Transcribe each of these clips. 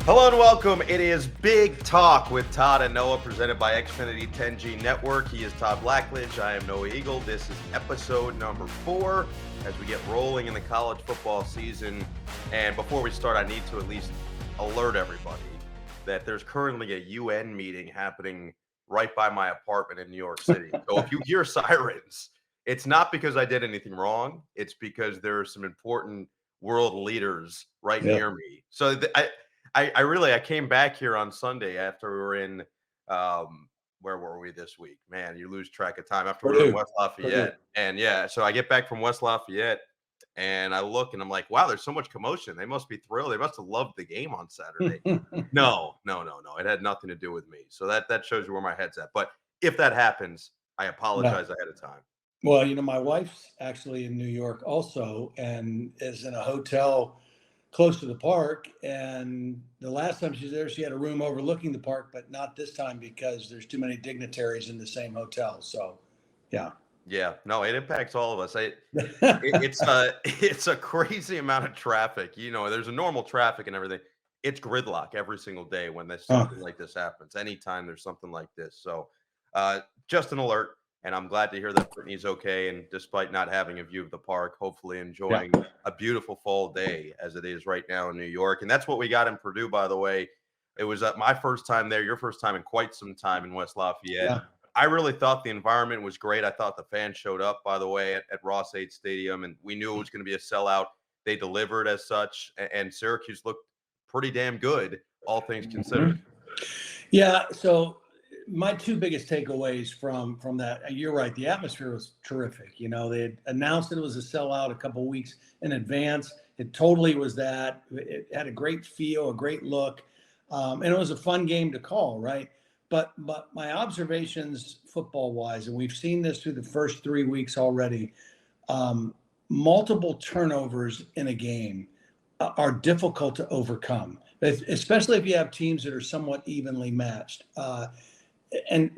Hello and welcome. It is Big Talk with Todd and Noah, presented by Xfinity 10G Network. He is Todd Blackledge. I am Noah Eagle. This is episode number 4 as we get rolling in the college football season. And before we start, I need to at least alert everybody that there's currently a UN meeting happening right by my apartment in New York City. So if you hear sirens, it's not because I did anything wrong. It's because there are some important world leaders right near me. So I came back here on Sunday after we were in, where were we this week? Man, you lose track of time after we were in West Lafayette. Purdue. And yeah, so I get back from West Lafayette and I look and I'm like, wow, there's so much commotion. They must be thrilled. They must have loved the game on Saturday. No. It had nothing to do with me. So that shows you where my head's at. But if that happens, I apologize ahead of time. Well, my wife's actually in New York also and is in a hotel close to the park, and the last time she was there, she had a room overlooking the park, but not this time because there's too many dignitaries in the same hotel. So, yeah. No, it impacts all of us. It's a crazy amount of traffic. There's a normal traffic and everything. It's gridlock every single day when there's something like this happens. Anytime there's something like this, so just an alert. And I'm glad to hear that Brittany's okay. And despite not having a view of the park, hopefully enjoying a beautiful fall day as it is right now in New York. And that's what we got in Purdue, by the way. It was my first time there, your first time in quite some time in West Lafayette. Yeah. I really thought the environment was great. I thought the fans showed up, by the way, at Ross-Ade Stadium. And we knew it was going to be a sellout. They delivered as such. And Syracuse looked pretty damn good, all things considered. Yeah, so my two biggest takeaways from that, you're right, the atmosphere was terrific. They had announced that it was a sellout a couple of weeks in advance. It totally was that. It had a great feel, a great look, and it was a fun game to call, right? But my observations football-wise, and we've seen this through the first 3 weeks already, multiple turnovers in a game are difficult to overcome, especially if you have teams that are somewhat evenly matched. And,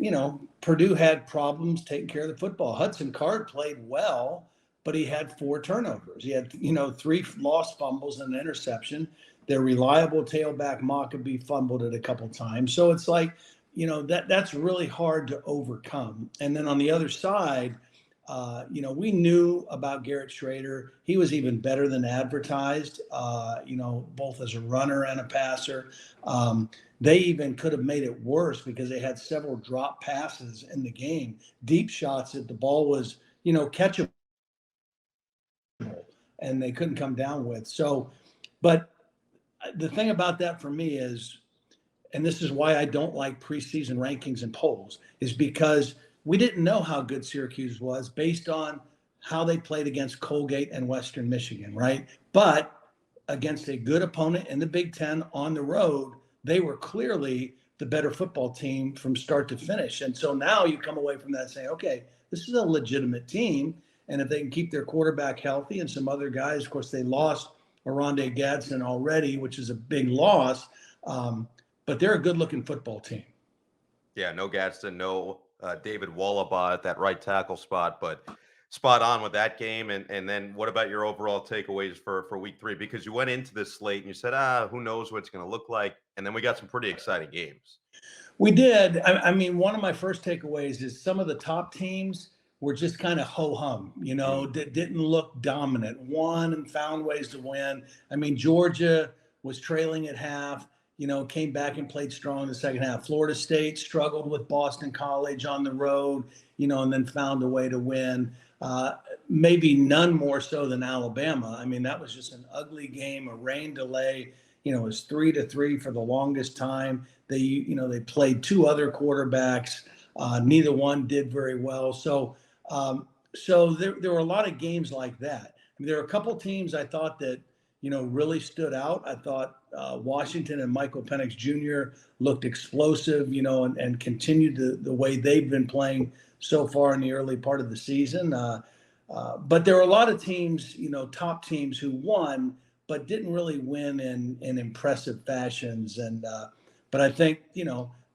Purdue had problems taking care of the football. Hudson Card played well, but he had 4 turnovers. He had, 3 lost fumbles and an interception. Their reliable tailback Maccabee fumbled it a couple times. So it's like, that's really hard to overcome. And then on the other side, we knew about Garrett Schrader. He was even better than advertised, both as a runner and a passer. They even could have made it worse because they had several drop passes in the game, deep shots that the ball was, catchable, and they couldn't come down with. So, but the thing about that for me is, and this is why I don't like preseason rankings and polls, is because we didn't know how good Syracuse was based on how they played against Colgate and Western Michigan, right? But against a good opponent in the Big Ten on the road, they were clearly the better football team from start to finish. And so now you come away from that saying, okay, this is a legitimate team. And if they can keep their quarterback healthy and some other guys, of course, they lost Oronde Gadsden already, which is a big loss. But they're a good-looking football team. Yeah, no Gadsden, no David Wallabaugh at that right tackle spot, but spot on with that game. And then what about your overall takeaways for week 3? Because you went into this slate and you said, who knows what it's going to look like. And then we got some pretty exciting games. We did. I mean, one of my first takeaways is some of the top teams were just kind of ho-hum, didn't look dominant, won and found ways to win. I mean, Georgia was trailing at half, came back and played strong in the second half. Florida State struggled with Boston College on the road, and then found a way to win. Maybe none more so than Alabama. I mean, that was just an ugly game, a rain delay. It was 3-3 for the longest time. They played 2 other quarterbacks. Neither one did very well. So there were a lot of games like that. I mean, there are a couple teams I thought that, really stood out. I thought Washington and Michael Penix Jr. looked explosive, and continued the way they've been playing so far in the early part of the season. But there were a lot of teams, top teams who won, but didn't really win in impressive fashions. But I think,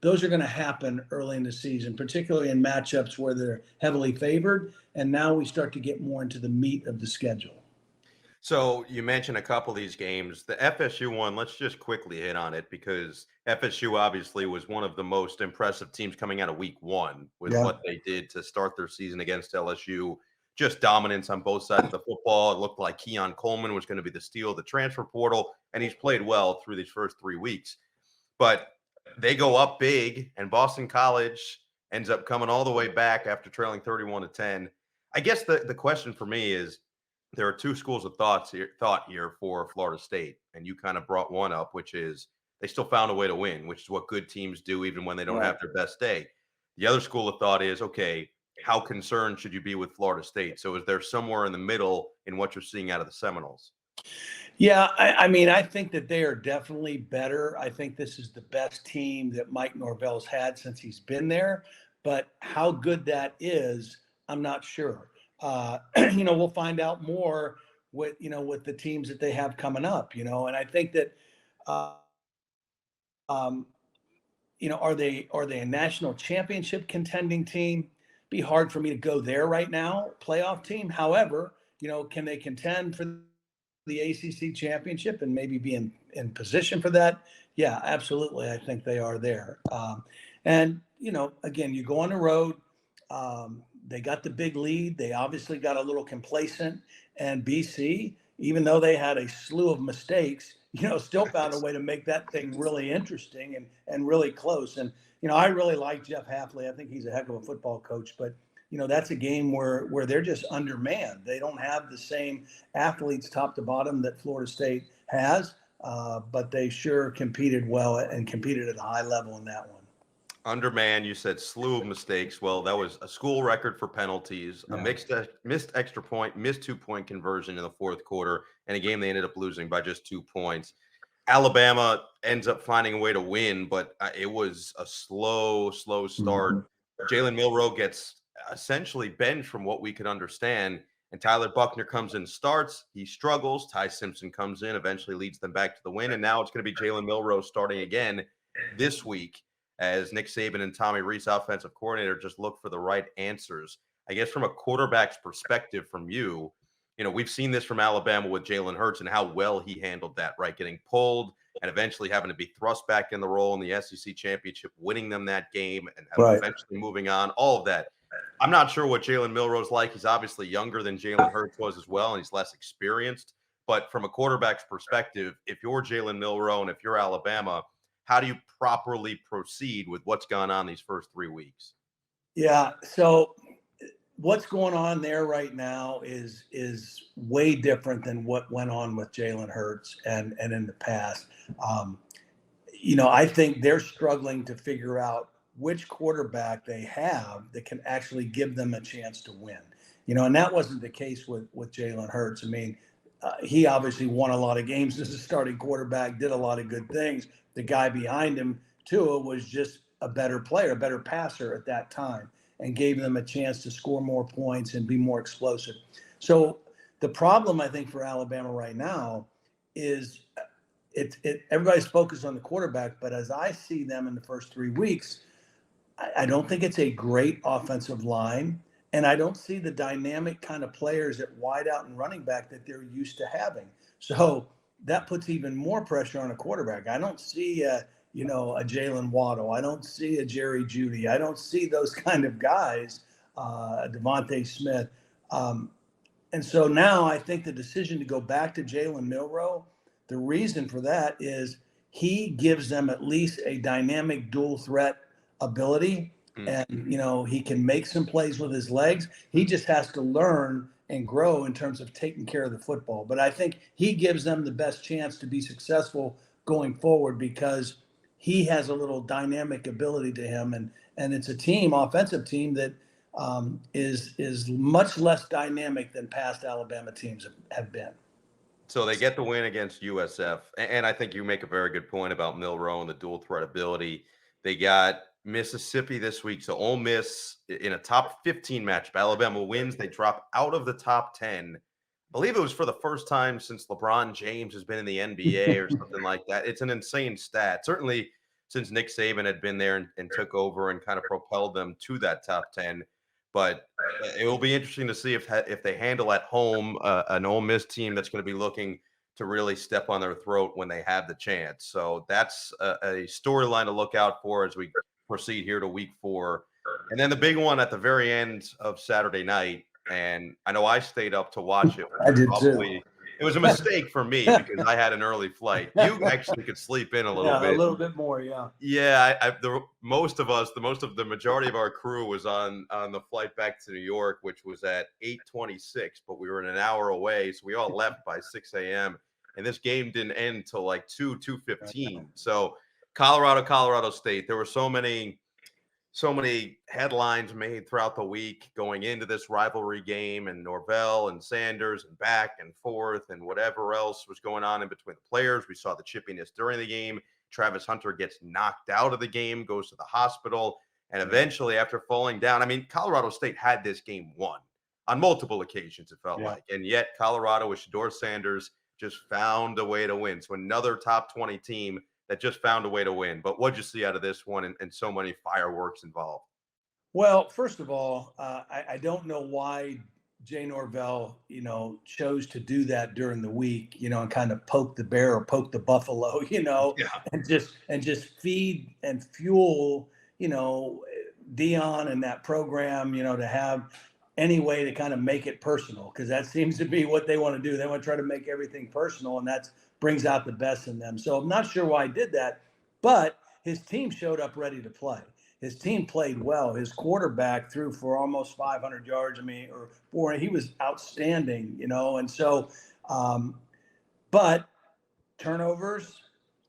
those are going to happen early in the season, particularly in matchups where they're heavily favored. And now we start to get more into the meat of the schedule. So you mentioned a couple of these games. The FSU one, let's just quickly hit on it because FSU obviously was one of the most impressive teams coming out of week one with Yeah. what they did to start their season against LSU. Just dominance on both sides of the football. It looked like Keon Coleman was going to be the steal of the transfer portal, and he's played well through these first 3 weeks. But they go up big, and Boston College ends up coming all the way back after trailing 31-10. I guess the question for me is there are two schools of thought here for Florida State, and you kind of brought one up, which is they still found a way to win, which is what good teams do even when they don't have Right. their best day. The other school of thought is, okay, how concerned should you be with Florida State? So is there somewhere in the middle in what you're seeing out of the Seminoles? Yeah, I mean, I think that they are definitely better. I think this is the best team that Mike Norvell's had since he's been there. But how good that is, I'm not sure. We'll find out more with the teams that they have coming up. And I think that, uh, um, are they a national championship contending team? Be hard for me to go there right now. Playoff team, however, can they contend for the ACC championship and maybe be in position for that? Yeah, absolutely. I think they are there. Again, you go on the road. They got the big lead. They obviously got a little complacent. And BC, even though they had a slew of mistakes, still found a way to make that thing really interesting and really close. And, I really like Jeff Hafley. I think he's a heck of a football coach. But, that's a game where they're just undermanned. They don't have the same athletes top to bottom that Florida State has, but they sure competed well and competed at a high level in that one. Underman, you said slew of mistakes. Well, that was a school record for penalties, a Yeah. missed extra point, missed 2-point conversion in the fourth quarter, and a game they ended up losing by just 2 points. Alabama ends up finding a way to win, but it was a slow start. Mhm. Jalen Milroe gets essentially benched from what we could understand, and Tyler Buckner comes in and starts. He struggles. Ty Simpson comes in, eventually leads them back to the win, and now it's going to be Jalen Milroe starting again this week as Nick Saban and Tommy Rees, offensive coordinator, just look for the right answers. I guess from a quarterback's perspective from you, we've seen this from Alabama with Jalen Hurts and how well he handled that, right? Getting pulled and eventually having to be thrust back in the role in the SEC championship, winning them that game and Right. eventually moving on, all of that. I'm not sure what Jalen Milroe's like. He's obviously younger than Jalen Hurts was as well, and he's less experienced. But from a quarterback's perspective, if you're Jalen Milroe and if you're Alabama, how do you properly proceed with what's gone on these first 3 weeks? Yeah. So what's going on there right now is way different than what went on with Jalen Hurts and in the past. Um, I think they're struggling to figure out which quarterback they have that can actually give them a chance to win. And that wasn't the case with Jalen Hurts. I mean, he obviously won a lot of games as a starting quarterback, did a lot of good things. The guy behind him, Tua, was just a better player, a better passer at that time, and gave them a chance to score more points and be more explosive. So the problem, I think, for Alabama right now is everybody's focused on the quarterback, but as I see them in the first 3 weeks, I don't think it's a great offensive line, and I don't see the dynamic kind of players at wideout and running back that they're used to having. So that puts even more pressure on a quarterback. I don't see a Jalen Waddle. I don't see a Jerry Jeudy. I don't see those kind of guys, Devontae Smith. And so now I think the decision to go back to Jalen Milroe, the reason for that is he gives them at least a dynamic dual threat ability. And, he can make some plays with his legs. He just has to learn and grow in terms of taking care of the football. But I think he gives them the best chance to be successful going forward because he has a little dynamic ability to him. And it's a team, offensive team that is much less dynamic than past Alabama teams have been. So they get the win against USF. And I think you make a very good point about Milroe and the dual threat ability. They got Mississippi this week. So Ole Miss in a top 15 matchup. Alabama wins. They drop out of the top 10. I believe it was for the first time since LeBron James has been in the NBA or something like that. It's an insane stat. Certainly since Nick Saban had been there and took over and kind of propelled them to that top 10. but it will be interesting to see if they handle at home an Ole Miss team that's going to be looking to really step on their throat when they have the chance. So that's a storyline to look out for as we proceed here to week 4. And then the big one at the very end of Saturday night, and I know I stayed up to watch it. I did too. It was a mistake for me because I had an early flight. You actually could sleep in a little bit. A little bit more, yeah. Yeah, the majority of our crew was on the flight back to New York, which was at 8:26, but we were an hour away, so we all left by 6 a.m. And this game didn't end till like 2:15. So Colorado State. There were so many headlines made throughout the week going into this rivalry game, and Norvell and Sanders and back and forth and whatever else was going on in between the players. We saw the chippiness during the game. Travis Hunter gets knocked out of the game, goes to the hospital, and eventually after falling down, I mean, Colorado State had this game won on multiple occasions, it felt like. And yet Colorado with Shedeur Sanders just found a way to win. So another top 20 team that just found a way to win. But what'd you see out of this one and so many fireworks involved? Well, first of all, I don't know why Jay Norvell, chose to do that during the week, and kind of poke the bear or poke the buffalo, and just feed and fuel, Dion and that program, to have any way to kind of make it personal, because that seems to be what they want to do. They want to try to make everything personal, and that brings out the best in them. So I'm not sure why he did that, but his team showed up ready to play. His team played well. His quarterback threw for almost 500 yards. He was outstanding, and so, but turnovers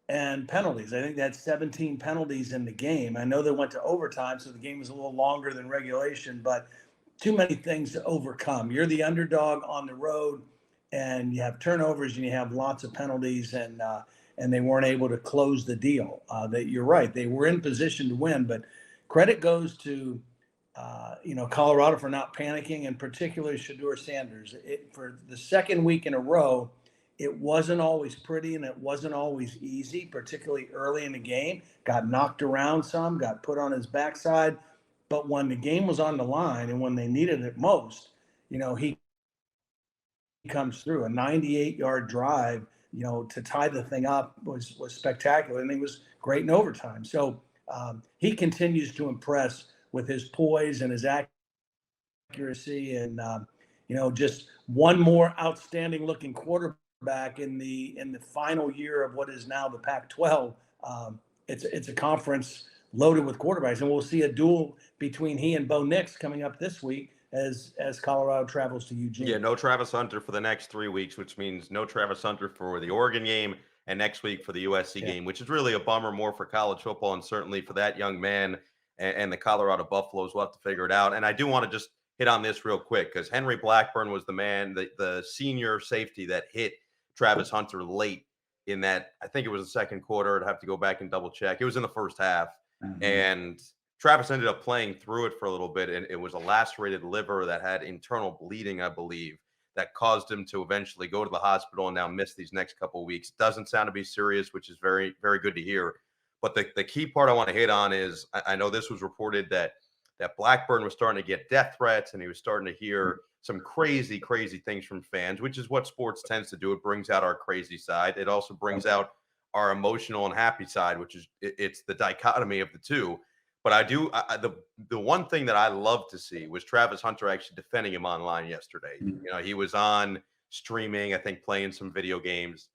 and penalties. I think that's 17 penalties in the game. I know they went to overtime, so the game was a little longer than regulation, but too many things to overcome. You're the underdog on the road, and you have turnovers and you have lots of penalties, and they weren't able to close the deal. You're right. They were in position to win, but credit goes to, Colorado for not panicking, and particularly Shedeur Sanders. For the second week in a row, it wasn't always pretty and it wasn't always easy, particularly early in the game. Got knocked around some, got put on his backside. But when the game was on the line and when they needed it most, he comes through. A 98-yard drive, to tie the thing up was spectacular, and he was great in overtime. So he continues to impress with his poise and his accuracy, and just one more outstanding looking quarterback in the final year of what is now the Pac-12. It's a conference loaded with quarterbacks, and we'll see a duel between he and Bo Nix coming up this week as Colorado travels to Eugene. Yeah, no Travis Hunter for the next 3 weeks, which means no Travis Hunter for the Oregon game and next week for the USC game, which is really a bummer more for college football and certainly for that young man and the Colorado Buffaloes. We'll have to figure it out. And I do want to just hit on this real quick because Henry Blackburn was the man, the senior safety that hit Travis Hunter late in that. I think it was the second quarter. I'd have to go back and double check. It was in the first half. And Travis ended up playing through it for a little bit, and it was a lacerated liver that had internal bleeding, I believe, that caused him to eventually go to the hospital and now miss these next couple of weeks. Doesn't sound to be serious, which is very, very good to hear. But the key part I want to hit on is I know this was reported that Blackburn was starting to get death threats, and he was starting to hear some crazy, crazy things from fans, which is what sports tends to do. It brings out our crazy side. It also brings out our emotional and happy side, which is it's the dichotomy of the two. But the one thing that I love to see was Travis Hunter actually defending him online yesterday. He was on streaming, I think, playing some video games,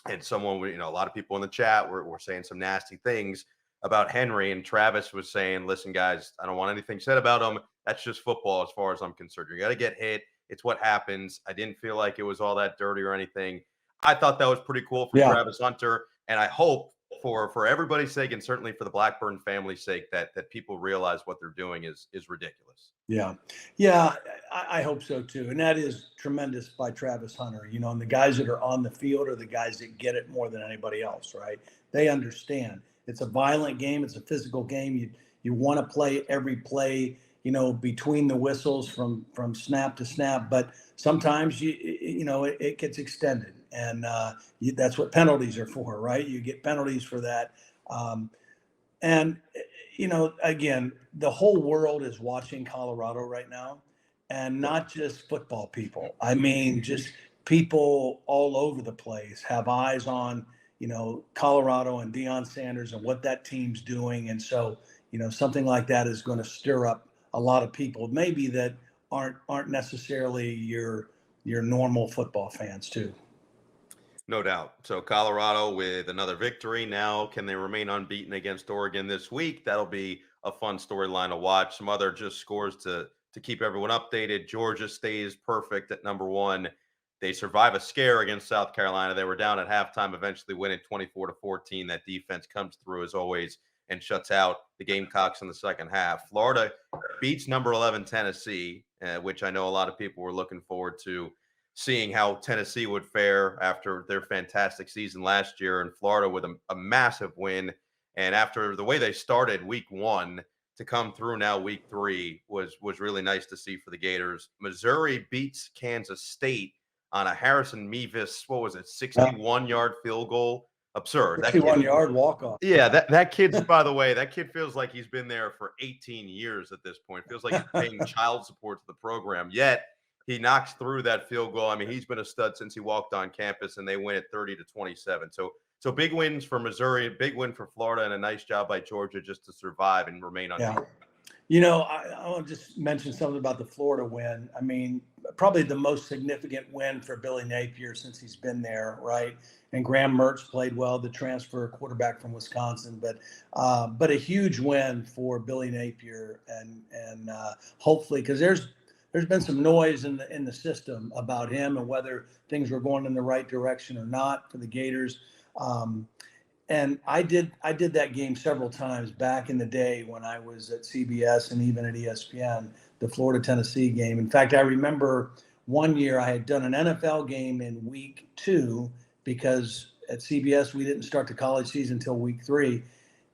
and someone, a lot of people in the chat were saying some nasty things about Henry, and Travis was saying, listen, guys, I don't want anything said about him. That's just football as far as I'm concerned. You got to get hit. It's what happens. I didn't feel like it was all that dirty or anything. I thought that was pretty cool for Travis Hunter, and I hope for everybody's sake and certainly for the Blackburn family's sake that people realize what they're doing is ridiculous. Yeah, I hope so too. And that is tremendous by Travis Hunter. And the guys that are on the field are the guys that get it more than anybody else, right? They understand. It's a violent game. It's a physical game. You want to play every play, between the whistles from snap to snap. But sometimes it gets extended, and that's what penalties are for, right? You get penalties for that. And again, the whole world is watching Colorado right now, and not just football people. I mean, just people all over the place have eyes on, Colorado and Deion Sanders and what that team's doing. And so, something like that is going to stir up a lot of people, maybe that aren't necessarily your normal football fans too. No doubt. So Colorado with another victory. Now, can they remain unbeaten against Oregon this week? That'll be a fun storyline to watch. Some other just scores to keep everyone updated. Georgia stays perfect at number one. They survive a scare against South Carolina. They were down at halftime, eventually winning 24-14. That defense comes through as always and shuts out the Gamecocks in the second half. Florida beats number 11 Tennessee, which I know a lot of people were looking forward to seeing how Tennessee would fare after their fantastic season last year, and Florida with a massive win. And after the way they started week one to come through now week three was really nice to see for the Gators. Missouri beats Kansas State on a Harrison Mevis, 61-yard field goal. Absurd. 61-yard walk-off. Yeah, that kid's, by the way, that kid feels like he's been there for 18 years at this point. Feels like he's paying child support to the program. Yet he knocks through that field goal. I mean, he's been a stud since he walked on campus, and they win at 30-27. So big wins for Missouri, big win for Florida, and a nice job by Georgia just to survive and remain unbeaten. Yeah. I want to just mention something about the Florida win. I mean, probably the most significant win for Billy Napier since he's been there, right? And Graham Mertz played well, the transfer quarterback from Wisconsin, but a huge win for Billy Napier, and hopefully, because there's been some noise in the system about him and whether things were going in the right direction or not for the Gators. And I did that game several times back in the day when I was at CBS and even at ESPN, the Florida-Tennessee game. In fact, I remember one year I had done an NFL game in week 2 because at CBS we didn't start the college season until week 3.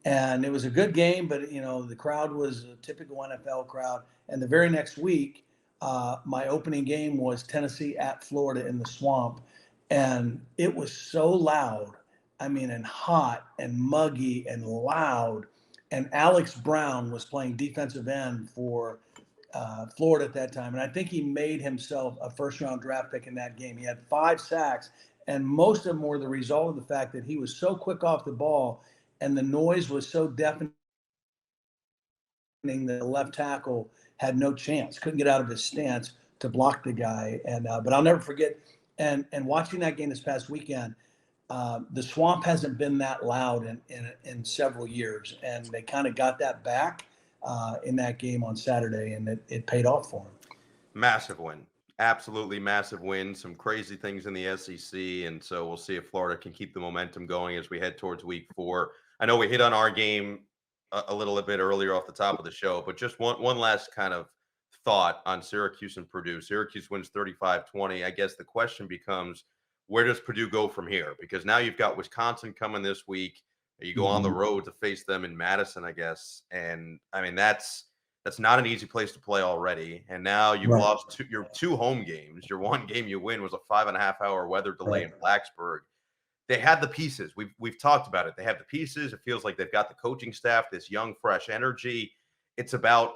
And it was a good game, but, the crowd was a typical NFL crowd. And the very next week, my opening game was Tennessee at Florida in the Swamp. And it was so loud. I mean, and hot and muggy and loud. And Alex Brown was playing defensive end for Florida at that time. And I think he made himself a first-round draft pick in that game. He had 5 sacks, and most of them were the result of the fact that he was so quick off the ball and the noise was so deafening that the left tackle had no chance, couldn't get out of his stance to block the guy. And but I'll never forget, and watching that game this past weekend, the Swamp hasn't been that loud in several years, and they kind of got that back in that game on Saturday, and it paid off for them. Massive win. Absolutely massive win. Some crazy things in the SEC, and so we'll see if Florida can keep the momentum going as we head towards week 4. I know we hit on our game a little bit earlier off the top of the show, but just one last kind of thought on Syracuse and Purdue. Syracuse wins 35-20. I guess the question becomes, where does Purdue go from here? Because now you've got Wisconsin coming this week. You go on the road to face them in Madison, I guess. And I mean, that's not an easy place to play already. And now you've lost your 2 home games. Your one game you win was a 5.5-hour weather delay in Blacksburg. They had the pieces. We've talked about it. They have the pieces. It feels like they've got the coaching staff, this young, fresh energy. It's about,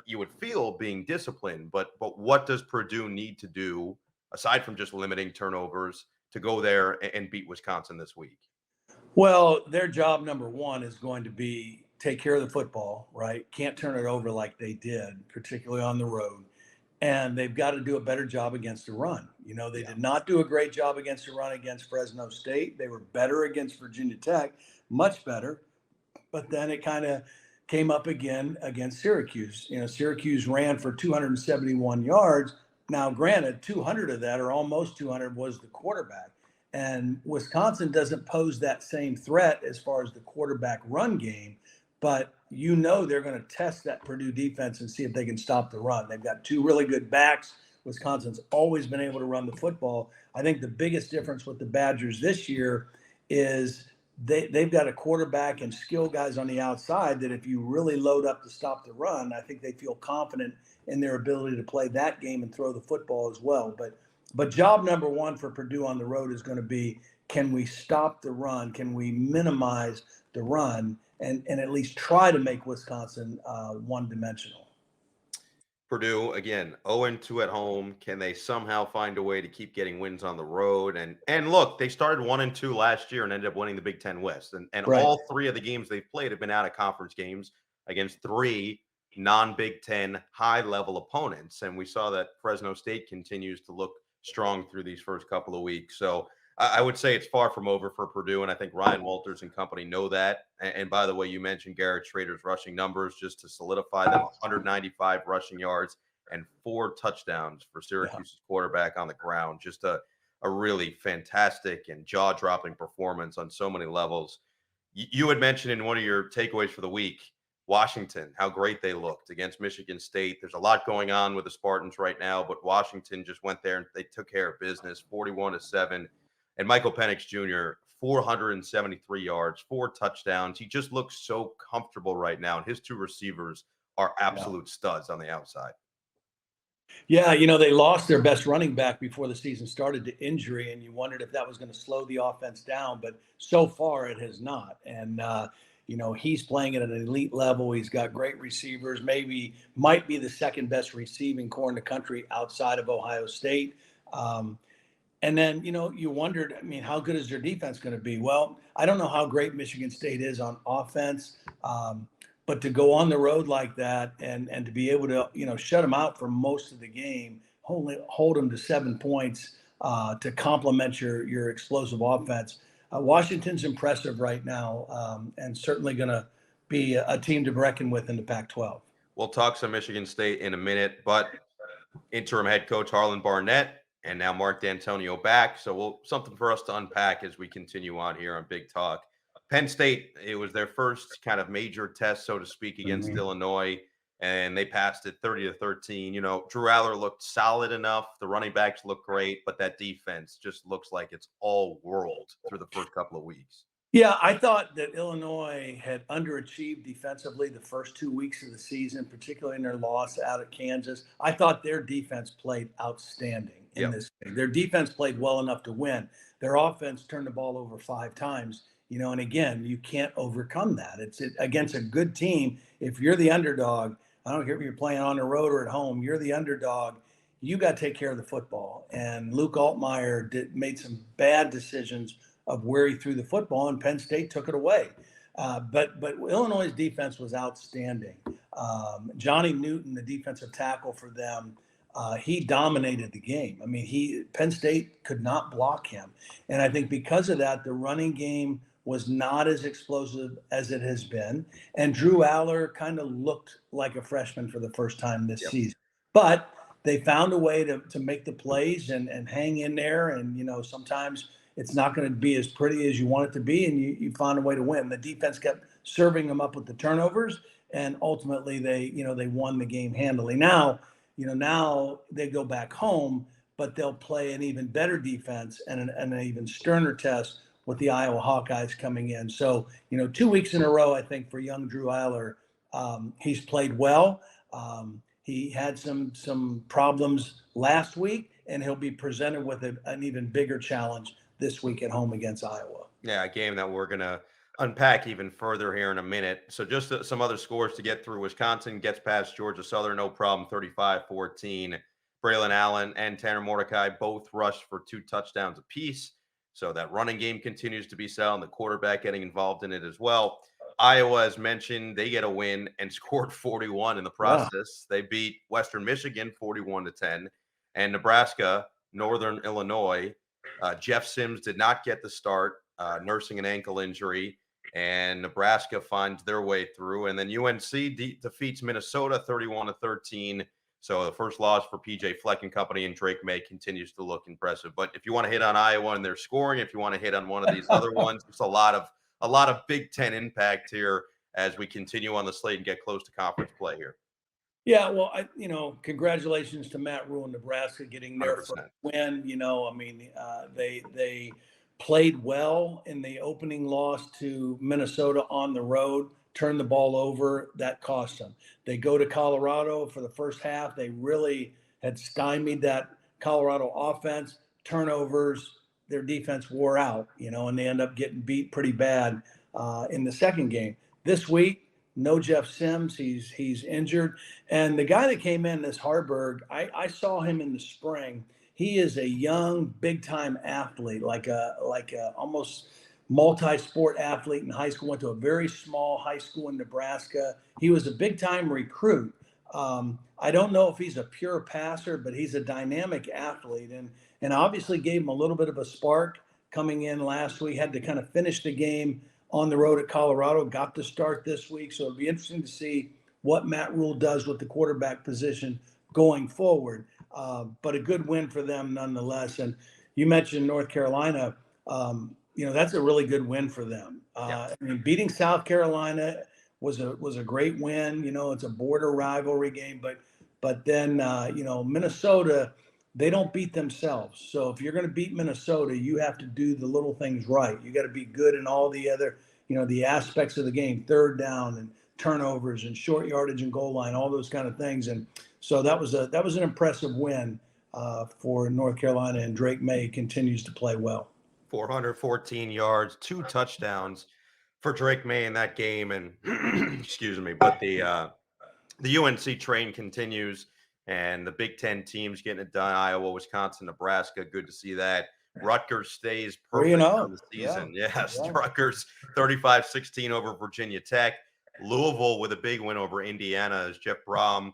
you would feel, being disciplined. But what does Purdue need to do, aside from just limiting turnovers, to go there and beat Wisconsin this week? Well, their job number one is going to be take care of the football, right? Can't turn it over like they did, particularly on the road. And they've got to do a better job against the run. They did not do a great job against the run against Fresno State. They were better against Virginia Tech, much better. But then it kind of came up again against Syracuse. Syracuse ran for 271 yards. Now, granted, 200 of that, or almost 200, was the quarterback. And Wisconsin doesn't pose that same threat as far as the quarterback run game, but they're going to test that Purdue defense and see if they can stop the run. They've got 2 really good backs. Wisconsin's always been able to run the football. I think the biggest difference with the Badgers this year is they've got a quarterback and skill guys on the outside that if you really load up to stop the run, I think they feel confident in their ability to play that game and throw the football as well. But job number one for Purdue on the road is going to be, can we stop the run? Can we minimize the run? and at least try to make Wisconsin one-dimensional. Purdue, again, 0-2 at home. Can they somehow find a way to keep getting wins on the road? And look, they started 1-2 last year and ended up winning the Big Ten West. And Right. all three of the games they've played have been out of conference games against three non-Big Ten high-level opponents. And we saw that Fresno State continues to look strong through these first couple of weeks. So I would say it's far from over for Purdue, and I think Ryan Walters and company know that. And by the way, you mentioned Garrett Schrader's rushing numbers, just to solidify them: 195 rushing yards and 4 touchdowns for Syracuse's quarterback on the ground. Just a really fantastic and jaw-dropping performance on so many levels. You had mentioned in one of your takeaways for the week, Washington, how great they looked against Michigan State. There's a lot going on with the Spartans right now, but Washington just went there and they took care of business, 41-7. And Michael Penix Jr., 473 yards, 4 touchdowns. He just looks so comfortable right now. And his 2 receivers are absolute studs on the outside. Yeah, they lost their best running back before the season started to injury, and you wondered if that was going to slow the offense down. But so far, it has not. And, he's playing at an elite level. He's got great receivers, might be the second best receiving core in the country outside of Ohio State. And then, you wondered, how good is their defense going to be? Well, I don't know how great Michigan State is on offense, but to go on the road like that and to be able to, shut them out for most of the game, hold them to 7 points to complement your explosive offense. Washington's impressive right now, and certainly going to be a team to reckon with in the Pac-12. We'll talk some Michigan State in a minute, but interim head coach Harlan Barnett and now Mark D'Antonio back. So something for us to unpack as we continue on here on Big Talk. Penn State, it was their first kind of major test, so to speak, against Illinois, and they passed it 30-13. Drew Aller looked solid enough. The running backs look great, but that defense just looks like it's all world through the first couple of weeks. Yeah, I thought that Illinois had underachieved defensively the first 2 weeks of the season, particularly in their loss out at Kansas. I thought their defense played outstanding in this game. Their defense played well enough to win. Their offense turned the ball over 5 times, and again, you can't overcome that. It's against a good team. If you're the underdog, I don't care if you're playing on the road or at home, you're the underdog. You got to take care of the football. And Luke Altmaier made some bad decisions of where he threw the football, and Penn State took it away. But Illinois' defense was outstanding. Johnny Newton, the defensive tackle for them, he dominated the game. Penn State could not block him. And I think because of that, the running game was not as explosive as it has been. And Drew Aller kind of looked like a freshman for the first time this season. But they found a way to make the plays and hang in there. And, sometimes it's not going to be as pretty as you want it to be, and you found a way to win. The defense kept serving them up with the turnovers, and ultimately they won the game handily. Now they go back home, but they'll play an even better defense and an even sterner test with the Iowa Hawkeyes coming in. So, 2 weeks in a row, I think, for young Drew Aller, he's played well. He had some problems last week, and he'll be presented with an even bigger challenge this week at home against Iowa. Yeah, a game that we're going to unpack even further here in a minute. So just some other scores to get through. Wisconsin gets past Georgia Southern, no problem, 35-14. Braylon Allen and Tanner Mordecai both rushed for 2 touchdowns apiece. So that running game continues to be sound. The quarterback getting involved in it as well. Iowa, as mentioned, they get a win and scored 41 in the process. Wow. They beat Western Michigan 41-10. And Nebraska, Northern Illinois, Jeff Sims did not get the start, nursing an ankle injury, and Nebraska finds their way through. And then UNC defeats Minnesota 31-13. So the first loss for PJ Fleck and company, and Drake May continues to look impressive. But if you want to hit on Iowa and their scoring, if you want to hit on one of these other ones, it's a lot of Big Ten impact here as we continue on the slate and get close to conference play here. Yeah, well, congratulations to Matt Rule in Nebraska getting their 100%. first win. They played well in the opening loss to Minnesota on the road, turned the ball over. That cost them. They go to Colorado for the first half. They really had stymied that Colorado offense, turnovers. Their defense wore out, and they end up getting beat pretty bad in the second game. This week, no Jeff Sims. He's injured. And the guy that came in, this Harburg, I saw him in the spring. He is a young, big-time athlete, like a almost multi-sport athlete in high school. Went to a very small high school in Nebraska. He was a big-time recruit. I don't know if he's a pure passer, but he's a dynamic athlete, and obviously gave him a little bit of a spark coming in last week. Had to kind of finish the game on the road at Colorado. Got to start this week, so it'll be interesting to see what Matt Rule does with the quarterback position going forward. But a good win for them nonetheless. And you mentioned North Carolina. That's a really good win for them. I mean, beating South Carolina was a great win. It's a border rivalry game, but then Minnesota, they don't beat themselves. So if you're going to beat Minnesota, you have to do the little things right. You got to be good in all the other, the aspects of the game, third down and turnovers and short yardage and goal line, all those kind of things. And so that was an impressive win for North Carolina, and Drake May continues to play well. 414 yards, 2 touchdowns for Drake May in that game. And excuse me, but the UNC train continues, and the Big Ten teams getting it done. Iowa, Wisconsin, Nebraska. Good to see that. Rutgers stays perfect on the season. Yeah. Yes, yeah. Rutgers 35-16 over Virginia Tech. Louisville with a big win over Indiana as Jeff Brom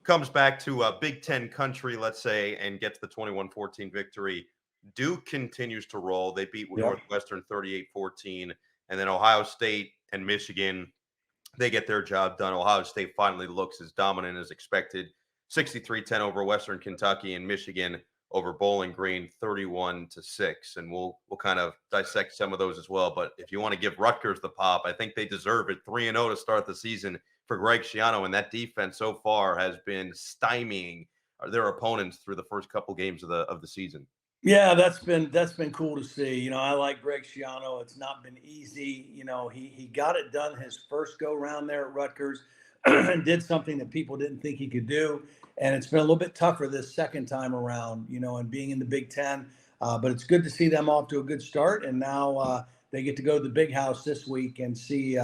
comes back to a Big Ten country, let's say, and gets the 21-14 victory. Duke continues to roll. They beat Northwestern 38-14. And then Ohio State and Michigan, they get their job done. Ohio State finally looks as dominant as expected. 63-10 over Western Kentucky, and Michigan over Bowling Green 31-6. And we'll kind of dissect some of those as well. But if you want to give Rutgers the pop, I think they deserve it. 3-0 to start the season for Greg Schiano, and that defense so far has been stymieing their opponents through the first couple games of the season. Yeah, that's been cool to see. I like Greg Schiano. It's not been easy. He got it done his first go round there at Rutgers and did something that people didn't think he could do. And it's been a little bit tougher this second time around, and being in the Big Ten. But it's good to see them off to a good start. And now they get to go to the Big House this week and see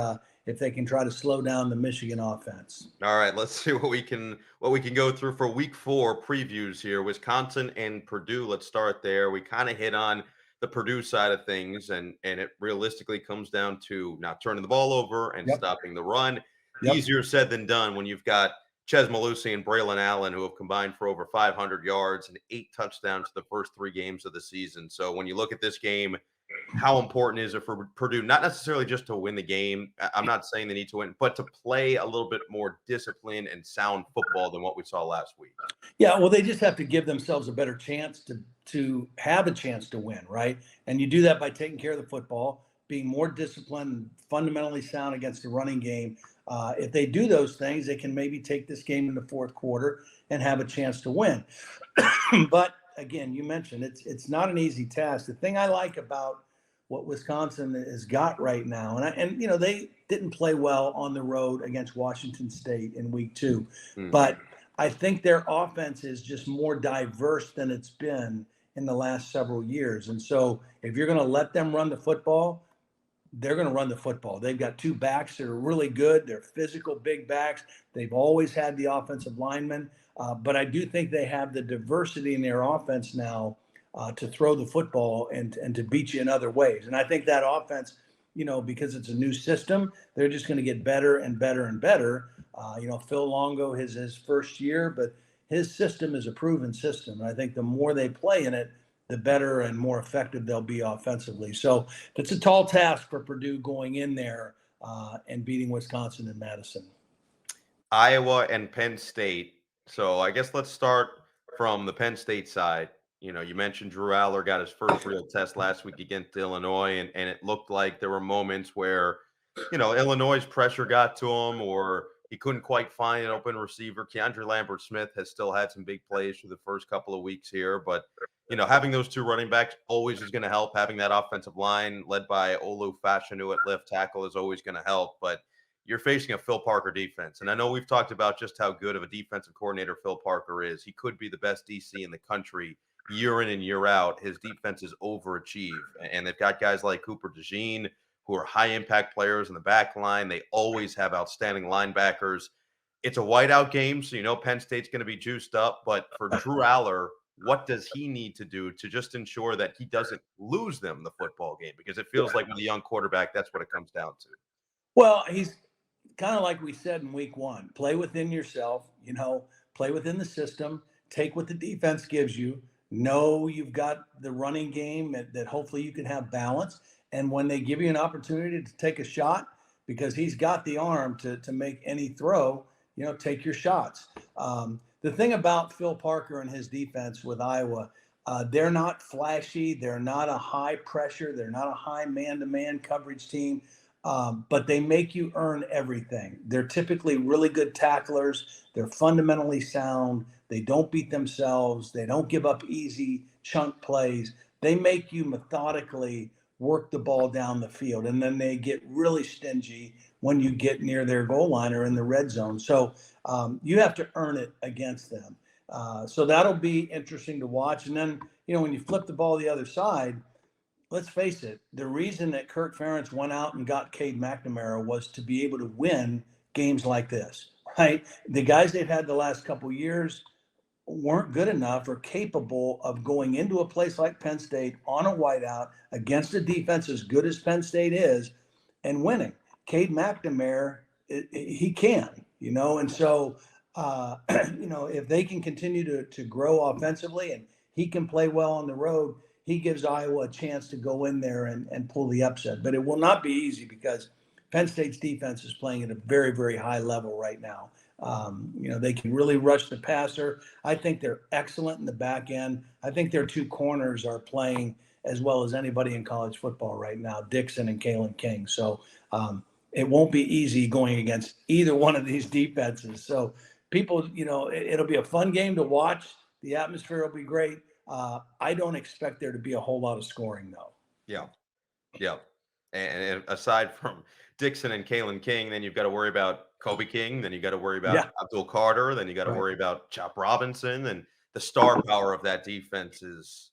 if they can try to slow down the Michigan offense. All right, let's see what we can go through for week 4 previews here. Wisconsin and Purdue. Let's start there. We kind of hit on the Purdue side of things, and it realistically comes down to not turning the ball over and stopping the run. Easier said than done when you've got Ches Malusi and Braylon Allen, who have combined for over 500 yards and 8 touchdowns the first 3 games of the season. So when you look at this game, how important is it for Purdue, not necessarily just to win the game? I'm not saying they need to win, but to play a little bit more disciplined and sound football than what we saw last week. Yeah, well, they just have to give themselves a better chance to have a chance to win, right? And you do that by taking care of the football, being more disciplined, fundamentally sound against the running game. If they do those things, they can maybe take this game in the fourth quarter and have a chance to win. But again, you mentioned it's not an easy task. The thing I like about what Wisconsin has got right now, and they didn't play well on the road against Washington State in week 2, but I think their offense is just more diverse than it's been in the last several years. And so if you're going to let them run the football, they're going to run the football. They've got 2 backs that are really good. They're physical, big backs. They've always had the offensive linemen. But I do think they have the diversity in their offense now to throw the football and to beat you in other ways. And I think that offense, because it's a new system, they're just going to get better and better and better. Phil Longo is his first year, but his system is a proven system. And I think the more they play in it, the better and more effective they'll be offensively. So it's a tall task for Purdue going in there and beating Wisconsin and Madison. Iowa and Penn State. So I guess let's start from the Penn State side. You mentioned Drew Aller got his first real test last week against Illinois, and it looked like there were moments where, Illinois' pressure got to him, or he couldn't quite find an open receiver. Keandre Lambert-Smith has still had some big plays for the first couple of weeks here, but having those 2 running backs always is going to help. Having that offensive line led by Olu Fashanu at left tackle is always going to help, but you're facing a Phil Parker defense. And I know we've talked about just how good of a defensive coordinator Phil Parker is. He could be the best DC in the country year in and year out. His defenses overachieve. And they've got guys like Cooper DeJean, who are high impact players in the back line. They always have outstanding linebackers. It's a whiteout game, so you know Penn State's going to be juiced up. But for Drew Aller, what does he need to do to just ensure that he doesn't lose them the football game? Because it feels like with a young quarterback, that's what it comes down to. Well, he's kind of like we said in week one, play within yourself, play within the system, take what the defense gives you. Know you've got the running game that hopefully you can have balance. And when they give you an opportunity to take a shot, because he's got the arm to make any throw, take your shots. The thing about Phil Parker and his defense with Iowa, they're not flashy. They're not a high pressure. They're not a high man-to-man coverage team. But they make you earn everything. They're typically really good tacklers. They're fundamentally sound. They don't beat themselves. They don't give up easy chunk plays. They make you methodically work the ball down the field. And then they get really stingy when you get near their goal line or in the red zone. So you have to earn it against them. So that'll be interesting to watch. And then, when you flip the ball the other side, let's face it, the reason that Kirk Ferentz went out and got Cade McNamara was to be able to win games like this, right? The guys they've had the last couple of years weren't good enough or capable of going into a place like Penn State on a whiteout against a defense as good as Penn State is and winning. Cade McNamara, he can, and so, if they can continue to grow offensively and he can play well on the road, he gives Iowa a chance to go in there and pull the upset. But it will not be easy because Penn State's defense is playing at a very, very high level right now. They can really rush the passer. I think they're excellent in the back end. I think their two corners are playing as well as anybody in college football right now, Dixon and Kalen King. So it won't be easy going against either one of these defenses. So people, it'll be a fun game to watch. The atmosphere will be great. I don't expect there to be a whole lot of scoring, though. Yeah. And aside from Dixon and Kalen King, then you've got to worry about Kobe King. Then you got to worry about Abdul Carter. Then you got to worry about Chop Robinson. And the star power of that defense is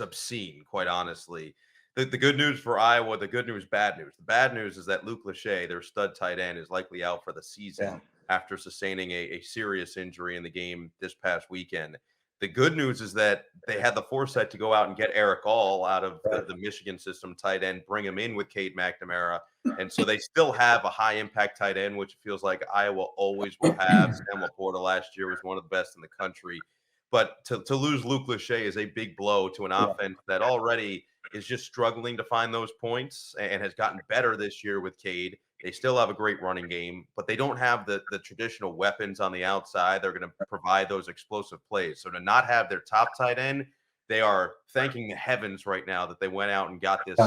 obscene, quite honestly. The good news for Iowa, the good news, bad news. The bad news is that Luke Lachey, their stud tight end, is likely out for the season after sustaining a serious injury in the game this past weekend. The good news is that they had the foresight to go out and get Eric All out of the Michigan system tight end, bring him in with Cade McNamara. And so they still have a high impact tight end, which feels like Iowa always will have. Sam Laporta last year was one of the best in the country. But to lose Luke Lachey is a big blow to an offense that already is just struggling to find those points and has gotten better this year with Cade. They still have a great running game, but they don't have the traditional weapons on the outside. They're going to provide those explosive plays. So to not have their top tight end, they are thanking the heavens right now that they went out and got this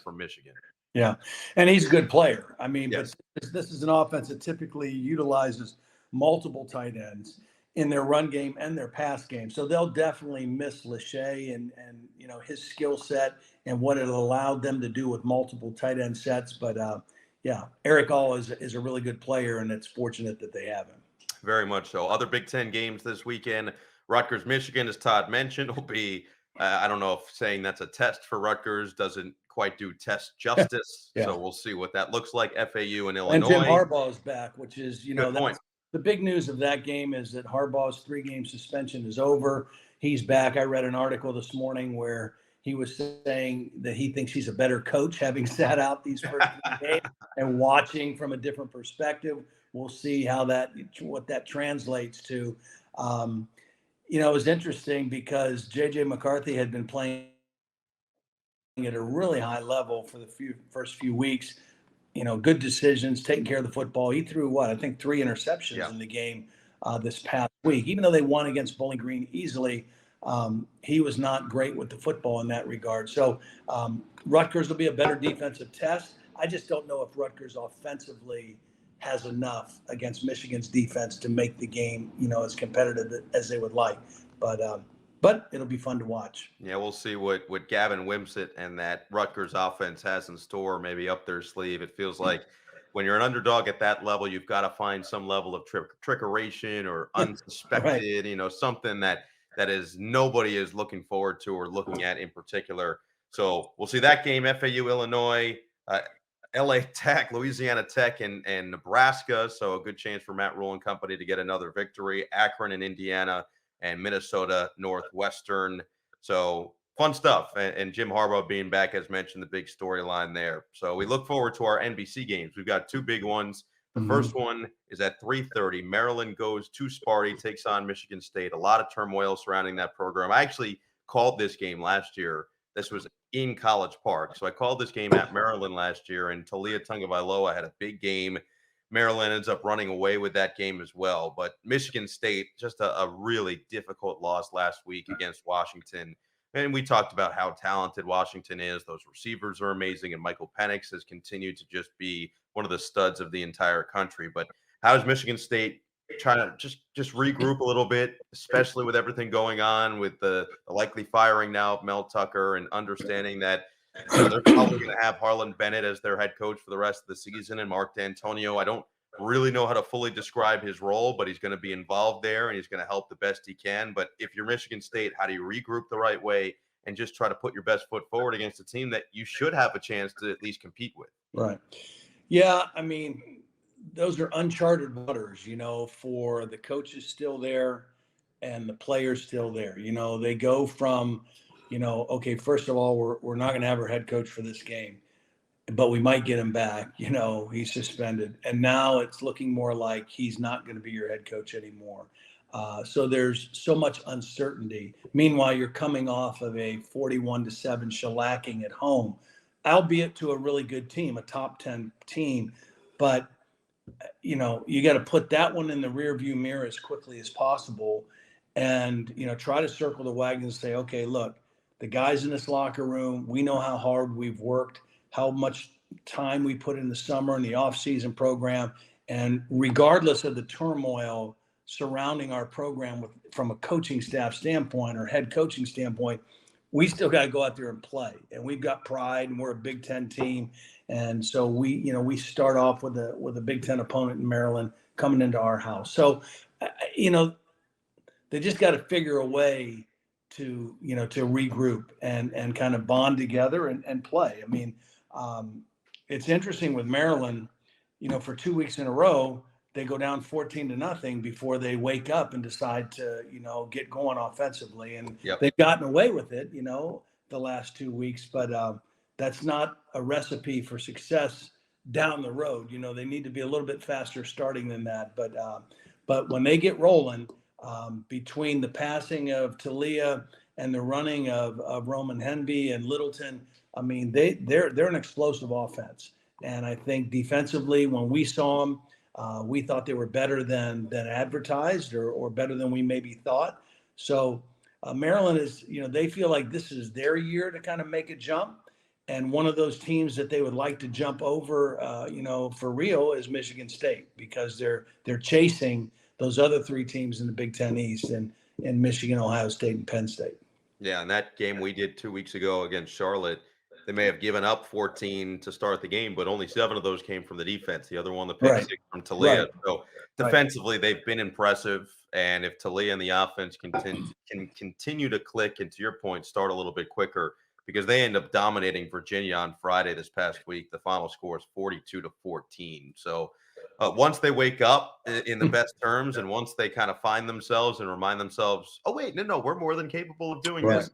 from Michigan. Yeah, and he's a good player. I mean, but this is an offense that typically utilizes multiple tight ends in their run game and their pass game. So they'll definitely miss Lachey and his skill set and what it allowed them to do with multiple tight end sets. But Eric All is a really good player, and it's fortunate that they have him. Very much so. Other Big Ten games this weekend, Rutgers, Michigan, as Todd mentioned, will be, I don't know if saying that's a test for Rutgers doesn't quite do test justice. So we'll see what that looks like. FAU and Illinois. And Jim Harbaugh's back, which is, Good point. The big news of that game is that Harbaugh's 3-game suspension is over. He's back. I read an article this morning where he was saying that he thinks he's a better coach having sat out these first games and watching from a different perspective. We'll see what that translates to. It was interesting because J.J. McCarthy had been playing at a really high level for the first few weeks. Good decisions, taking care of the football. He threw I think 3 interceptions in the game this past week. Even though they won against Bowling Green easily, he was not great with the football in that regard. So Rutgers will be a better defensive test. I just don't know if Rutgers offensively has enough against Michigan's defense to make the game, as competitive as they would like. But it'll be fun to watch. Yeah, we'll see what Gavin Wimsatt and that Rutgers offense has in store, maybe up their sleeve. It feels like when you're an underdog at that level, you've got to find some level of trickeration or unsuspected, something that is nobody is looking forward to or looking at in particular. So we'll see that game, FAU, Illinois. LA Tech, Louisiana Tech, and Nebraska. So a good chance for Matt Rule and company to get another victory. Akron and Indiana, and Minnesota Northwestern. So fun stuff. And Jim Harbaugh being back, as mentioned, the big storyline there. So we look forward to our NBC games. We've got two big ones. The first one is at 3:30. Maryland goes to Sparty, takes on Michigan State. A lot of turmoil surrounding that program. I actually called this game last year. This was in College Park. So I called this game at Maryland last year, and Talia Tungavailoa had a big game. Maryland ends up running away with that game as well. But Michigan State, just a really difficult loss last week against Washington. And we talked about how talented Washington is. Those receivers are amazing, and Michael Penix has continued to just be one of the studs of the entire country. But how does Michigan State trying to just regroup a little bit, especially with everything going on with the likely firing now of Mel Tucker, and understanding that they're probably going to have Harlan Bennett as their head coach for the rest of the season, and Mark D'Antonio. I don't really know how to fully describe his role, but he's going to be involved there and he's going to help the best he can. But if you're Michigan State, how do you regroup the right way and just try to put your best foot forward against a team that you should have a chance to at least compete with? Right. Yeah. I mean, those are uncharted waters, for the coaches still there and the players still there. They go from, okay, first of all, we're not going to have our head coach for this game, but we might get him back. He's suspended. And now it's looking more like he's not going to be your head coach anymore. So there's so much uncertainty. Meanwhile, you're coming off of a 41-7 shellacking at home, albeit to a really good team, a top 10 team. But, you got to put that one in the rearview mirror as quickly as possible and, try to circle the wagon and say, okay, look, the guys in this locker room, we know how hard we've worked, how much time we put in the summer and the off-season program. And regardless of the turmoil surrounding our program from a coaching staff standpoint or head coaching standpoint, we still got to go out there and play. And we've got pride, and we're a Big Ten team. And so we start off with a Big Ten opponent in Maryland coming into our house. So, they just got to figure a way to regroup and kind of bond together and play. I mean, it's interesting with Maryland, for 2 weeks in a row, they go down 14-0 before they wake up and decide to, get going offensively. And they've gotten away with it, the last 2 weeks, but that's not a recipe for success down the road. They need to be a little bit faster starting than that. But when they get rolling, between the passing of Talia and the running of Roman Henby and Littleton, I mean, they're an explosive offense. And I think defensively, when we saw them, we thought they were better than advertised or better than we maybe thought. So Maryland is, they feel like this is their year to kind of make a jump. And one of those teams that they would like to jump over, for real is Michigan State, because they're chasing those other three teams in the Big Ten East and Michigan, Ohio State, and Penn State. Yeah, and that game we did 2 weeks ago against Charlotte, they may have given up 14 to start the game, but only 7 of those came from the defense. The other one, the pick six from Talia. Right. So defensively, they've been impressive. And if Talia and the offense can continue to click, and to your point, start a little bit quicker, because they end up dominating Virginia on Friday this past week. The final score is 42-14. So once they wake up in the best terms, and once they kind of find themselves and remind themselves, oh, wait, no, we're more than capable of doing this,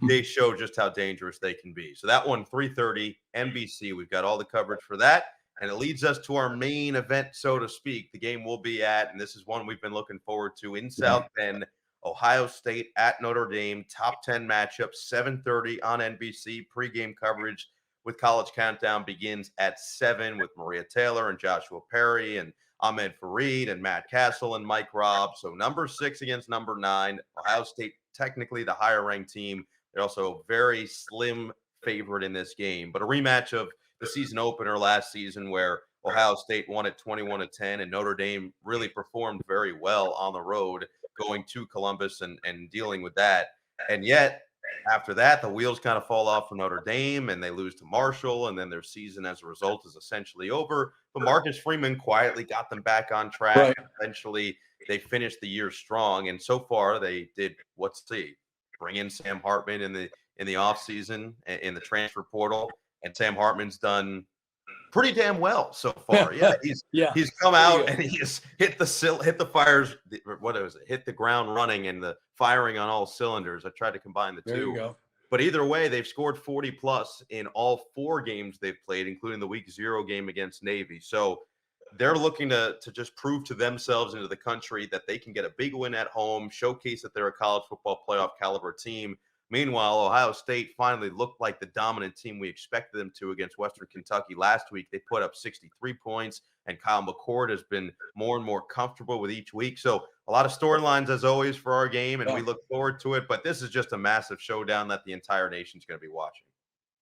they show just how dangerous they can be. So that one, 3:30, NBC, we've got all the coverage for that. And it leads us to our main event, so to speak, the game we'll be at. And this is one we've been looking forward to in South Bend, Ohio State at Notre Dame, top 10 matchup, 7:30 on NBC. Pregame coverage with College Countdown begins at 7 with Maria Taylor and Joshua Perry and Ahmed Fareed and Matt Castle and Mike Robb. So number 6 against number 9. Ohio State, technically the higher ranked team. They're also a very slim favorite in this game, but a rematch of the season opener last season where Ohio State won at 21-10 and Notre Dame really performed very well on the road going to Columbus and dealing with that. And yet after that, the wheels kind of fall off for Notre Dame and they lose to Marshall, and then their season as a result is essentially over. But Marcus Freeman quietly got them back on track. Right. Eventually, they finished the year strong, and so far they did bring in Sam Hartman in the offseason in the transfer portal, and Sam Hartman's done pretty damn well so far. Yeah, he's come out and he has hit the fires. What was it? Hit the ground running and the firing on all cylinders. I tried to combine the two. There you go. But either way, they've scored 40 plus in all 4 games they've played, including the week 0 game against Navy. So they're looking to just prove to themselves and to the country that they can get a big win at home, showcase that they're a college football playoff caliber team. Meanwhile, Ohio State finally looked like the dominant team we expected them to against Western Kentucky last week. They put up 63 points, and Kyle McCord has been more and more comfortable with each week. So a lot of storylines, as always, for our game, and we look forward to it. But this is just a massive showdown that the entire nation's going to be watching.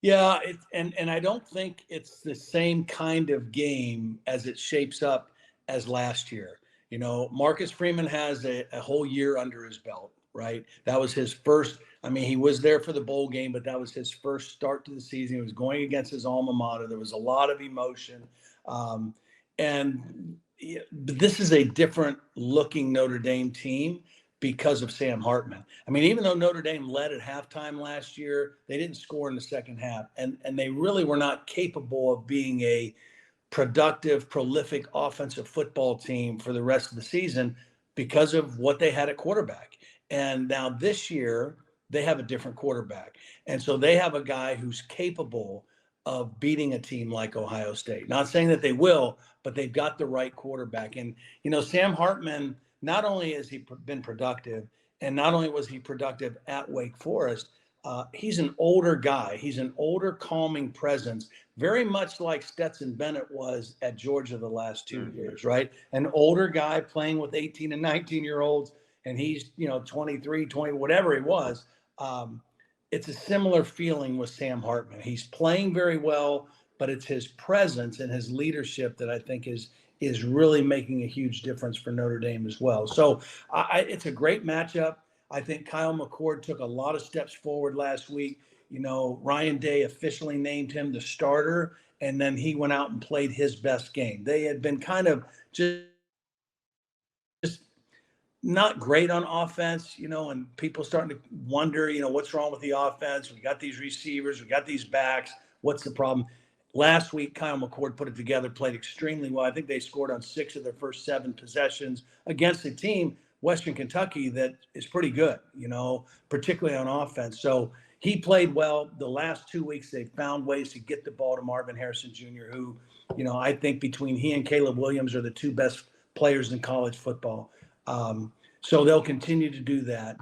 Yeah, and I don't think it's the same kind of game as it shapes up as last year. You know, Marcus Freeman has a whole year under his belt, right? That was his first. I mean, he was there for the bowl game, but that was his first start to the season. He was going against his alma mater. There was a lot of emotion. But this is a different looking Notre Dame team because of Sam Hartman. I mean, even though Notre Dame led at halftime last year, they didn't score in the second half. And they really were not capable of being a productive, prolific offensive football team for the rest of the season because of what they had at quarterback. And now this year, they have a different quarterback. And so they have a guy who's capable of beating a team like Ohio State. Not saying that they will, but they've got the right quarterback. And, you know, Sam Hartman, not only has he been productive, and not only was he productive at Wake Forest, he's an older guy. He's an older, calming presence, very much like Stetson Bennett was at Georgia the last 2 years, right? An older guy playing with 18 and 19-year-olds, and he's, 23, 20, whatever he was. It's a similar feeling with Sam Hartman. He's playing very well, but it's his presence and his leadership that I think is really making a huge difference for Notre Dame as well. So it's a great matchup. I think Kyle McCord took a lot of steps forward last week. You know, Ryan Day officially named him the starter, and then he went out and played his best game. They had been kind of just not great on offense, and people starting to wonder, what's wrong with the offense? We got these receivers, we got these backs. What's the problem? Last week, Kyle McCord put it together, played extremely well. I think they scored on 6 of their first 7 possessions against a team, Western Kentucky, that is pretty good, particularly on offense. So he played well. The last 2 weeks, they've found ways to get the ball to Marvin Harrison Jr., who, I think between he and Caleb Williams are the 2 best players in college football. So they'll continue to do that.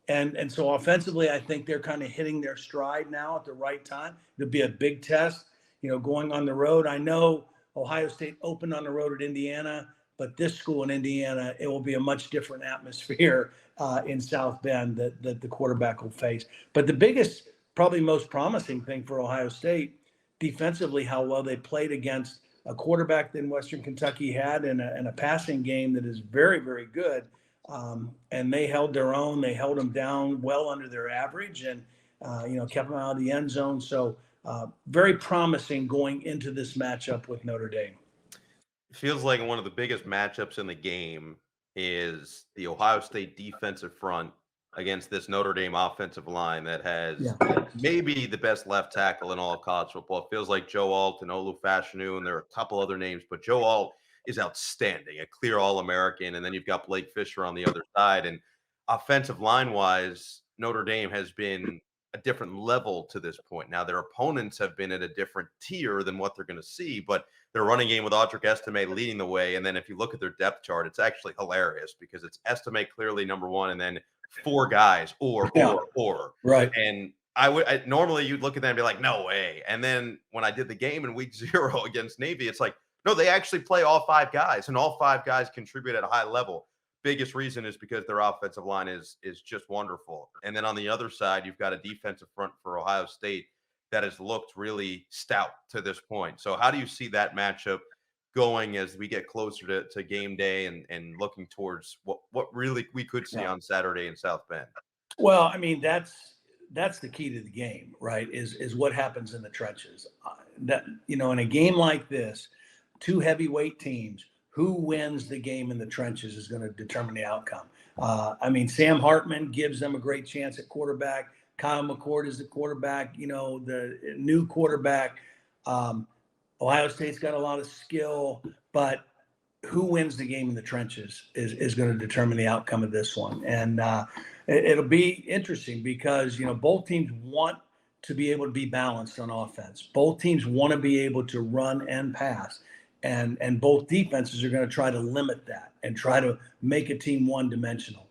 And so offensively, I think they're kind of hitting their stride now at the right time. It'll be a big test, going on the road. I know Ohio State opened on the road at Indiana, but this school in Indiana, it will be a much different atmosphere in South Bend that the quarterback will face. But the biggest, probably most promising thing for Ohio State defensively, how well they played against a quarterback that Western Kentucky had and a passing game that is very, very good. And they held their own. They held them down well under their average and, kept them out of the end zone. So very promising going into this matchup with Notre Dame. It feels like one of the biggest matchups in the game is the Ohio State defensive front against this Notre Dame offensive line that has maybe the best left tackle in all of college football. It feels like Joe Alt and Olu Fashanu, and there are a couple other names, but Joe Alt is outstanding, a clear All-American, and then you've got Blake Fisher on the other side. And offensive line-wise, Notre Dame has been a different level to this point. Now, their opponents have been at a different tier than what they're going to see, but their running game with Audric Estime leading the way. And then if you look at their depth chart, it's actually hilarious because it's Estime clearly number 1, and then 4 guys or. Right. And normally you'd look at that and be like, no way. And then when I did the game in week 0 against Navy, it's like, no, they actually play all 5 guys, and all 5 guys contribute at a high level. Biggest reason is because their offensive line is just wonderful. And then on the other side, you've got a defensive front for Ohio State that has looked really stout to this point. So how do you see that matchup going as we get closer to game day and looking towards what really we could see on Saturday in South Bend? Well, I mean, that's the key to the game, right? Is what happens in the trenches. In a game like this, 2 heavyweight teams, who wins the game in the trenches is going to determine the outcome. Sam Hartman gives them a great chance at quarterback. Kyle McCord is the quarterback, the new quarterback. Ohio State's got a lot of skill, but who wins the game in the trenches is going to determine the outcome of this one. And it'll be interesting because, both teams want to be able to be balanced on offense. Both teams want to be able to run and pass. And both defenses are going to try to limit that and try to make a team one-dimensional.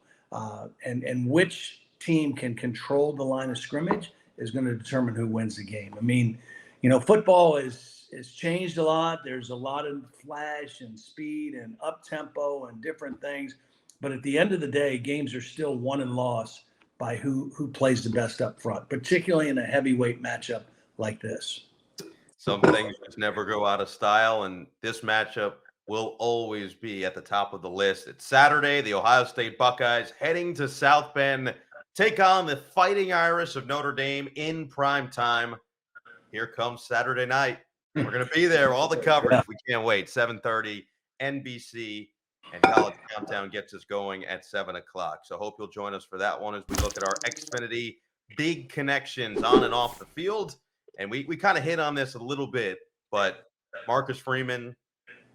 And which team can control the line of scrimmage is going to determine who wins the game. I mean, football is changed a lot. There's a lot of flash and speed and up-tempo and different things. But at the end of the day, games are still won and lost by who plays the best up front, particularly in a heavyweight matchup like this. Some things just never go out of style, and this matchup will always be at the top of the list. It's Saturday. The Ohio State Buckeyes heading to South Bend, take on the Fighting Irish of Notre Dame in prime time. Here comes Saturday night. We're going to be there. All the coverage. Yeah. We can't wait. 7:30 NBC, and College Countdown gets us going at 7 o'clock. So hope you'll join us for that one as we look at our Xfinity big connections on and off the field. And we kind of hit on this a little bit, but Marcus Freeman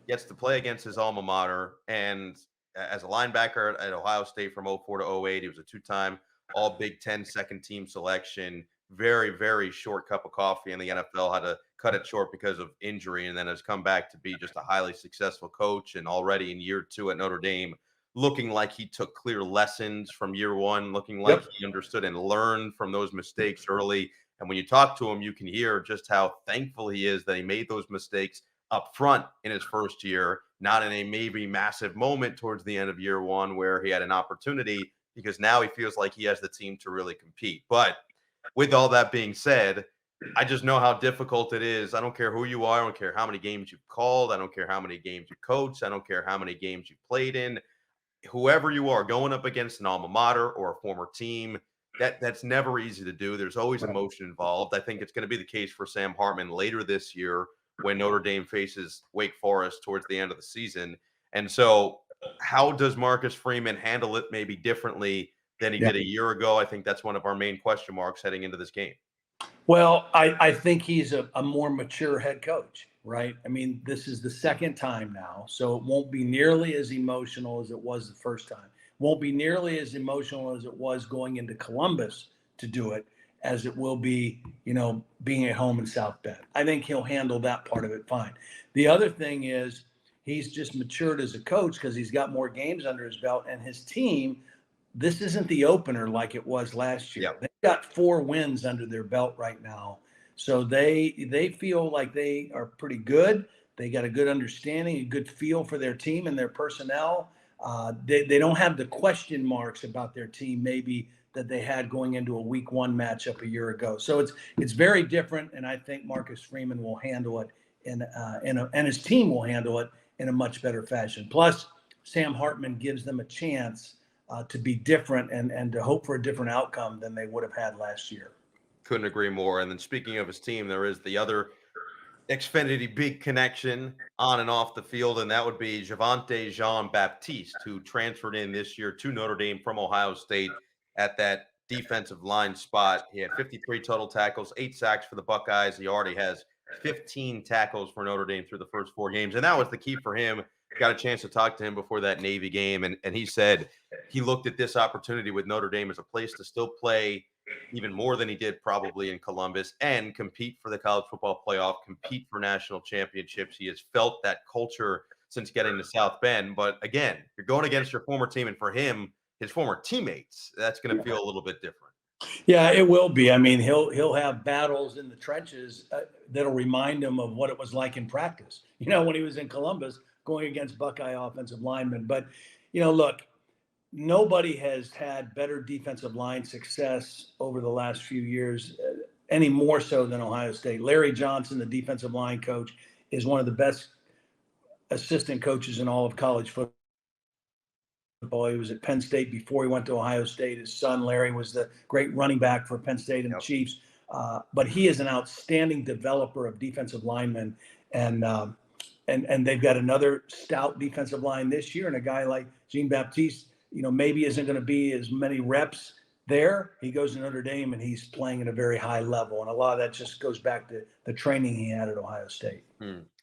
gets to play against his alma mater. And as a linebacker at Ohio State from 04 to 08, he was a two-time All Big Ten second team selection. Very, very short cup of coffee in the NFL, had to cut it short because of injury, and then has come back to be just a highly successful coach. And already in year 2 at Notre Dame, looking like he took clear lessons from year 1, looking like he understood and learned from those mistakes early. And when you talk to him, you can hear just how thankful he is that he made those mistakes up front in his first year, not in a maybe massive moment towards the end of year 1 where he had an opportunity, because now he feels like he has the team to really compete. But with all that being said, I just know how difficult it is. I don't care who you are. I don't care how many games you've called. I don't care how many games you coached. I don't care how many games you've played in. Whoever you are, going up against an alma mater or a former team, that's never easy to do. There's always emotion involved. I think it's going to be the case for Sam Hartman later this year when Notre Dame faces Wake Forest towards the end of the season. And so how does Marcus Freeman handle it maybe differently than he did a year ago? I think that's one of our main question marks heading into this game. Well, I think he's a more mature head coach, right? I mean, this is the second time now, so it won't be nearly as emotional as it was the first time. Won't be nearly as emotional as it was going into Columbus to do it, as it will be, being at home in South Bend. I think he'll handle that part of it fine. The other thing is he's just matured as a coach because he's got more games under his belt, and his team, this isn't the opener like it was last year. They've got 4 wins under their belt right now. So they feel like they are pretty good. They got a good understanding, a good feel for their team and their personnel. They don't have the question marks about their team maybe that they had going into a week 1 matchup a year ago. So it's very different, and I think Marcus Freeman will handle it and his team will handle it in a much better fashion. Plus, Sam Hartman gives them a chance to be different and to hope for a different outcome than they would have had last year. Couldn't agree more. And then speaking of his team, there is the other Xfinity big connection on and off the field, and that would be Javontae Jean-Baptiste, who transferred in this year to Notre Dame from Ohio State at that defensive line spot. He had 53 total tackles, 8 sacks for the Buckeyes. He already has 15 tackles for Notre Dame through the first 4 games, and that was the key for him. Got a chance to talk to him before that Navy game, and he said he looked at this opportunity with Notre Dame as a place to still play even more than he did probably in Columbus and compete for the college football playoff, compete for national championships. He has felt that culture since getting to South Bend. But again, you're going against your former team, and for him, his former teammates, that's going to feel a little bit different. Yeah, it will be. I mean, he'll have battles in the trenches that'll remind him of what it was like in practice, when he was in Columbus going against Buckeye offensive linemen. But, look, nobody has had better defensive line success over the last few years, any more so than Ohio State. Larry Johnson, the defensive line coach, is one of the best assistant coaches in all of college football. He was at Penn State before he went to Ohio State. His son, Larry, was the great running back for Penn State and the Chiefs. But he is an outstanding developer of defensive linemen. And they've got another stout defensive line this year, and a guy like Jean-Baptiste, maybe isn't going to be as many reps there. He goes to Notre Dame and he's playing at a very high level. And a lot of that just goes back to the training he had at Ohio State.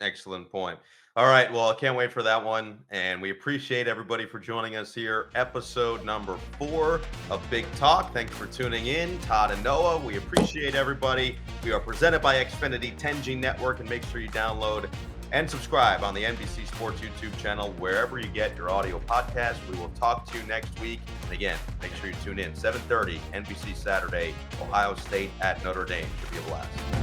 Excellent point. All right. Well, I can't wait for that one. And we appreciate everybody for joining us here. Episode number 4 of Big Talk. Thanks for tuning in. Todd and Noah, we appreciate everybody. We are presented by Xfinity 10G Network, and make sure you download and subscribe on the NBC Sports YouTube channel, wherever you get your audio podcast. We will talk to you next week. And again, make sure you tune in. 7:30 NBC Saturday, Ohio State at Notre Dame. Should be a blast.